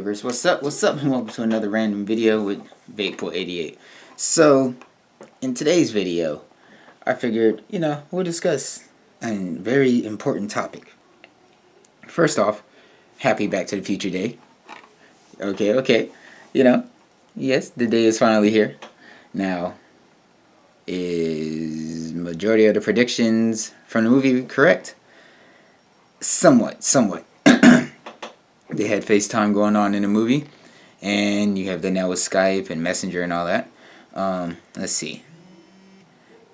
universe. What's up? What's up? And welcome to another random video with VapePool88. So, in today's video, I figured, we'll discuss a very important topic. First off, happy Back to the Future Day. Okay. Yes, the day is finally here. Now, is majority of the predictions from the movie correct? Somewhat. They had FaceTime going on in the movie, and you have the now with Skype and Messenger and all that. Let's see.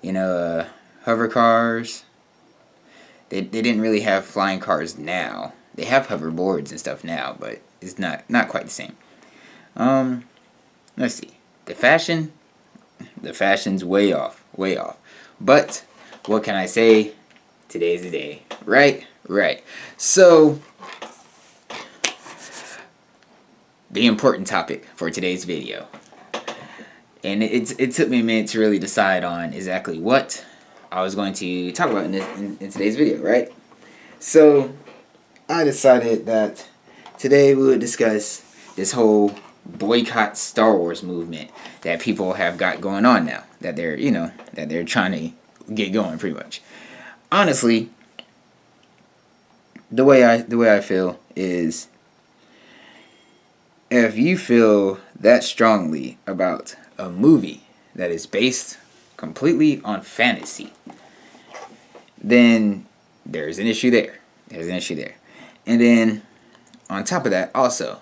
Hover cars. They didn't really have flying cars now. They have hoverboards and stuff now, but it's not quite the same. Let's see. The fashion's way off. But what can I say? Today's the day, right? So, the important topic for today's video, and it took me a minute to really decide on exactly what I was going to talk about in today's video, right? So, I decided that today we would discuss this whole boycott Star Wars movement that people have got going on now, that they're trying to get going, pretty much. Honestly, the way I feel is, if you feel that strongly about a movie that is based completely on fantasy, then there's an issue there. And then, on top of that, also,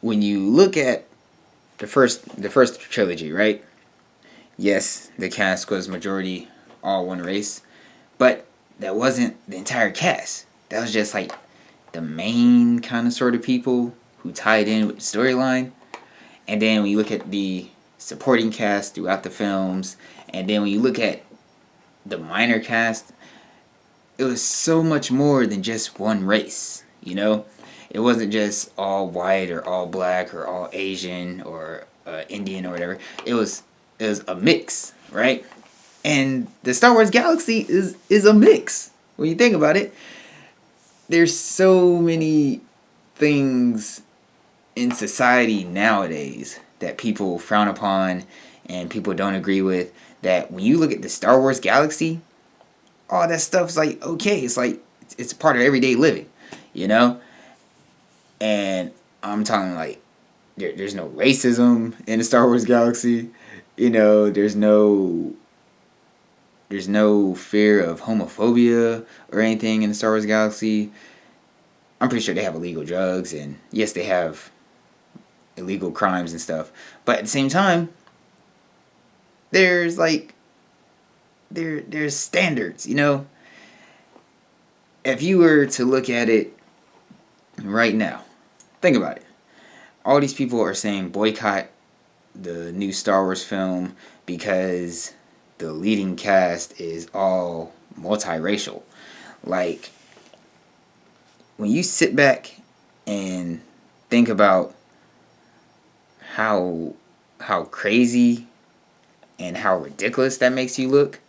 when you look at the first trilogy, right? Yes, the cast was majority all one race, but that wasn't the entire cast. That was just like the main kind of sort of people who tied in with the storyline. And then when you look at the supporting cast throughout the films, and then when you look at the minor cast, it was so much more than just one race, It wasn't just all white or all black or all Asian or Indian or whatever. It was a mix, right? And the Star Wars galaxy is a mix. When you think about it, there's so many things in society nowadays that people frown upon and people don't agree with, that when you look at the Star Wars galaxy, all that stuff's like, okay, it's like, it's a part of everyday living, And I'm talking like, there's no racism in the Star Wars galaxy, there's no fear of homophobia or anything in the Star Wars galaxy. I'm pretty sure they have illegal drugs, and yes, they have illegal crimes and stuff. But at the same time, there's there's standards, If you were to look at it right now, think about it. All these people are saying boycott the new Star Wars film because the leading cast is all multiracial. Like, when you sit back and think about how crazy and how ridiculous that makes you look,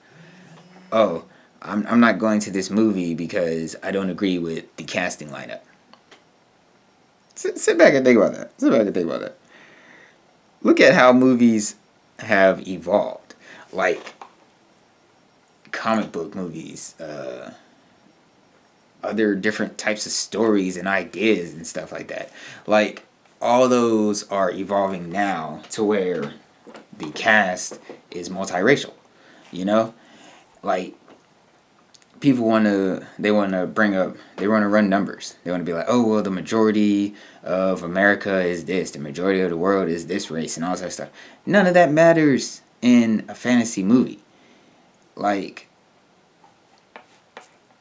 I'm not going to this movie because I don't agree with the casting lineup. Sit back and think about that. Look at how movies have evolved. Like comic book movies, other different types of stories and ideas and stuff like that. Like, all those are evolving now to where the cast is multiracial, Like, people want to run numbers. They want to be like, oh, well, the majority of America is this, the majority of the world is this race, and all that stuff. None of that matters in a fantasy movie. Like,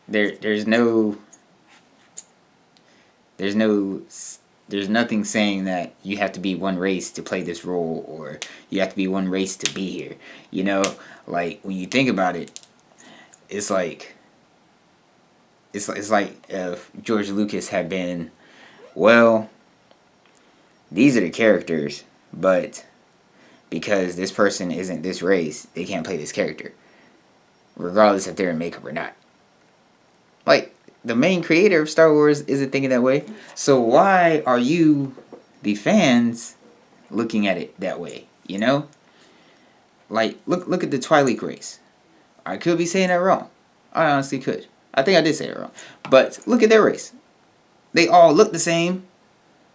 there's nothing saying that you have to be one race to play this role, or you have to be one race to be here. Like, when you think about it, it's like if George Lucas had been, well, these are the characters, but because this person isn't this race, they can't play this character, regardless if they're in makeup or not. Like, the main creator of Star Wars isn't thinking that way. So why are you, the fans, looking at it that way? You know, like look at the Twi'lek race. I could be saying that wrong. I honestly could. I think I did say it wrong. But look at their race. They all look the same,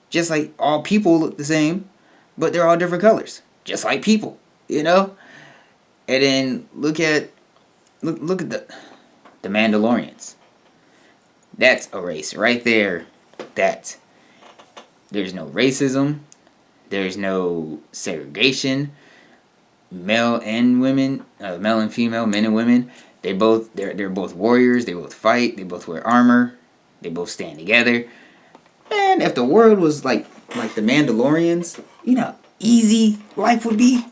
just like all people look the same, but they're all different colors, just like people. You know. And then look at the Mandalorians. That's a race right there. That there's no racism, there's no segregation. Male and women, male and female, men and women. They're both warriors. They both fight. They both wear armor. They both stand together. Man, if the world was like the Mandalorians, you know, easy life would be.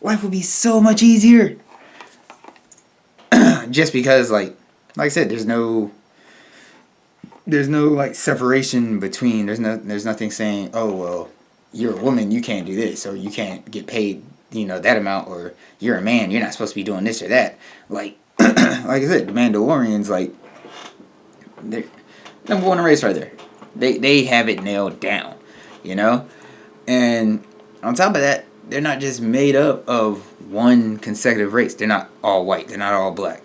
Life would be so much easier. Just because, like I said, there's no like separation between. There's nothing saying, oh well, you're a woman, you can't do this, or you can't get paid, you know, that amount, or you're a man, you're not supposed to be doing this or that. Like, like I said, the Mandalorians, like, they're number one race right there. They have it nailed down, you know, and on top of that, they're not just made up of one consecutive race. They're not all white. They're not all black.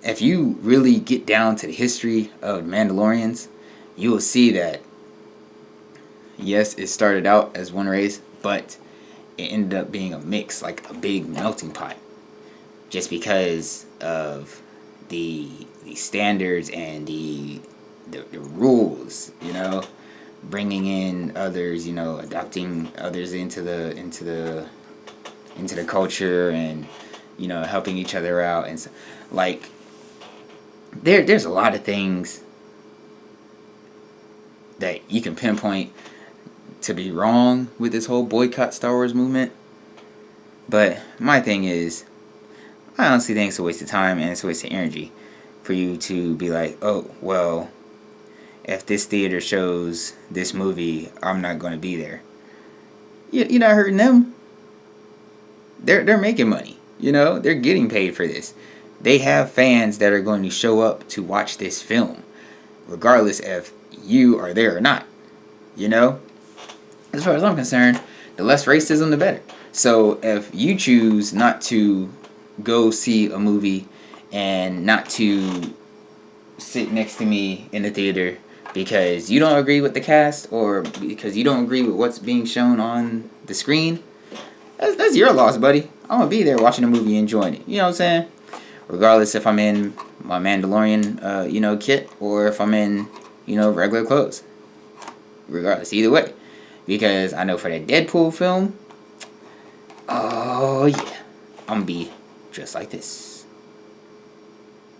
If you really get down to the history of Mandalorians, you will see that, yes, it started out as one race, but it ended up being a mix, like a big melting pot. Just because of the standards and the rules, you know, bringing in others, you know, adopting others into the culture, and, you know, helping each other out, and so, like, there's a lot of things that you can pinpoint to be wrong with this whole boycott Star Wars movement. But my thing is, I honestly think it's a waste of time and it's a waste of energy for you to be like, oh, well, if this theater shows this movie, I'm not going to be there. You're not hurting them. They're making money. You know, they're getting paid for this. They have fans that are going to show up to watch this film, regardless if you are there or not. You know? As far as I'm concerned, the less racism, the better. So if you choose not to go see a movie and not to sit next to me in the theater because you don't agree with the cast or because you don't agree with what's being shown on the screen, that's your loss, buddy. I'm going to be there watching the movie and enjoying it. You know what I'm saying? Regardless if I'm in my Mandalorian, you know, kit, or if I'm in, you know, regular clothes. Regardless, either way. Because I know for that Deadpool film, oh yeah, I'm going to be just like this.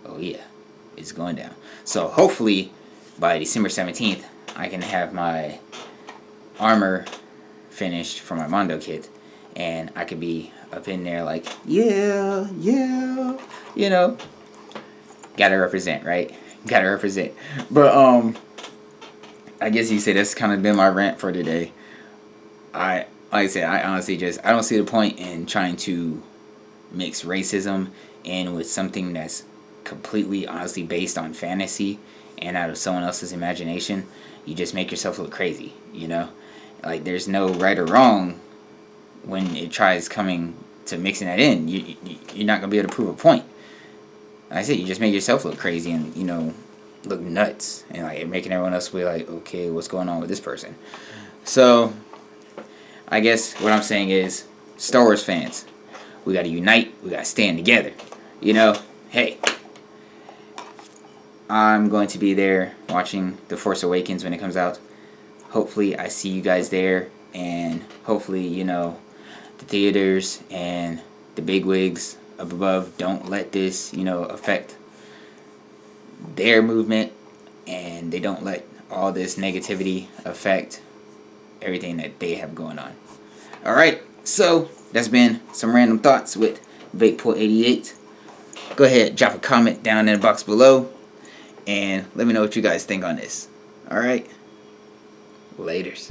Oh yeah, it's going down. So hopefully by December 17th, I can have my armor finished for my Mondo kit, and I could be up in there like, yeah, you know, gotta represent, right? Gotta represent. But I guess you say that's kind of been my rant for today. Like I said, I honestly I don't see the point in trying to mix racism in with something that's completely, honestly, based on fantasy and out of someone else's imagination. You just make yourself look crazy, you know? Like, there's no right or wrong when it tries coming to mixing that in. You're not going to be able to prove a point. Like I said, you just make yourself look crazy and, you know, look nuts. And, like, making everyone else be like, okay, what's going on with this person? So, I guess what I'm saying is, Star Wars fans, we got to unite. We got to stand together. You know, hey, I'm going to be there watching The Force Awakens when it comes out. Hopefully I see you guys there, and hopefully, you know, the theaters and the bigwigs up above don't let this, you know, affect their movement, and they don't let all this negativity affect everything that they have going on. Alright, so that's been some random thoughts with VapePool88. Go ahead, drop a comment down in the box below, and let me know what you guys think on this. Alright, laters.